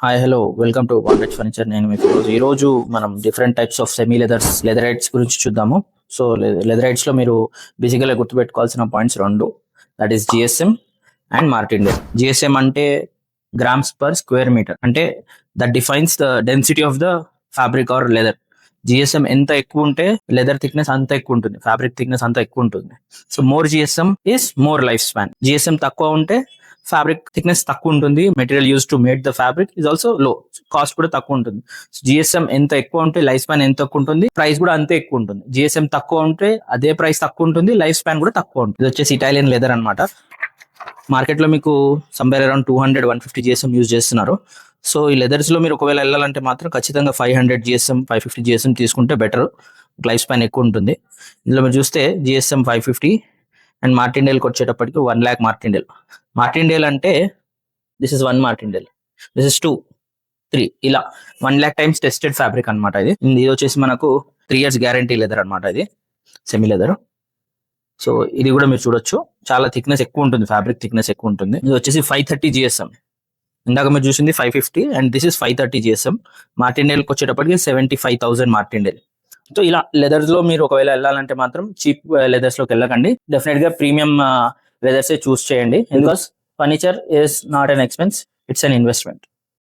Hi hello welcome to wanted furniture. నేను మీకు ఈ రోజు మనం డిఫరెంట్ టైప్స్ ఆఫ్ సెమీ లెదరైట్స్ గురించి చూద్దాము. సో లెదరైట్స్ లో మీరు బేసికల్గా గుర్తుపెట్టుకోవాల్సిన పాయింట్స్ రెండు, that is GSM and Martindale. GSM అంటే గ్రామ్స్ పర్ స్క్వేర్ మీటర్, అంటే that defines the density of the fabric or leather. GSM ఎంత ఎక్కువ ఉంటే లెదర్ థిక్నెస్ అంత ఎక్కువ ఉంటుంది, ఫ్యాబ్రిక్ థిక్నెస్ అంత ఎక్కువ ఉంటుంది. So more GSM is more life span. GSM తక్కువ ఉంటే ఫ్యాబ్రిక్ థిక్నెస్ తక్కువ ఉంటుంది, material use to made the fabric is also లో, కాస్ట్ కూడా తక్కువ ఉంటుంది. జిఎస్ఎం ఎంత ఎక్కువ ఉంటే లైఫ్ స్పాన్ ఎంత తక్కువ ఉంటుంది, ప్రైస్ కూడా అంతే ఎక్కువ ఉంటుంది. జిఎస్ఎం తక్కువ ఉంటే అదే ప్రైస్ తక్కువ ఉంటుంది, లైఫ్ స్పాన్ కూడా తక్కువ ఉంటుంది. ఇది వచ్చేసి ఇటాలియన్ లెదర్ అనమాట. మార్కెట్ లో మీకు సంవేర్ అరౌండ్ 200-150 జిఎస్ఎం యూజ్ చేస్తున్నారు. సో ఈ లెదర్స్ లో మీరు ఒకవేళ వెళ్ళాలంటే మాత్రం ఖచ్చితంగా 500 జిఎస్ఎం 550 జిఎస్ఎం తీసుకుంటే బెటర్, లైఫ్ స్పాన్ ఎక్కువ ఉంటుంది. ఇందులో మీరు చూస్తే జిఎస్ఎం 550 అండ్ మార్టిండేల్కి వచ్చేటప్పటికి 1 lakh మార్టిండేల్. మార్టిండేల్ అంటే దిస్ ఇస్ 1 మార్టిండేల్, దిస్ ఇస్ 2, 3, ఇలా 1 lakh టైమ్స్ టెస్టెడ్ ఫ్యాబ్రిక్ అనమాట. ఇది వచ్చేసి మనకు 3 years గ్యారంటీ లెదర్ అనమాట. ఇది సెమీ లెదర్. సో ఇది కూడా మీరు చూడొచ్చు, చాలా థిక్నెస్ ఎక్కువ ఉంటుంది, ఫ్యాబ్రిక్ థిక్నెస్ ఎక్కువ ఉంటుంది. ఇది వచ్చేసి 530 జిఎస్ఎం. ఇందాక మీరు చూసింది 550 అండ్ దిస్ ఇస్ 530 జిఎస్ఎం. మార్టిండేల్కి వచ్చేటప్పటికి 75,000 మార్టిండేల్. సో ఇలా లెదర్స్ లో మీరు ఒకవేళ వెళ్ళాలంటే మాత్రం చీప్ లెదర్స్ లోకి వెళ్ళకండి, డెఫినెట్ గా ప్రీమియం లెదర్స్ చూస్ చేయండి. Because furniture is not an expense, it's an investment.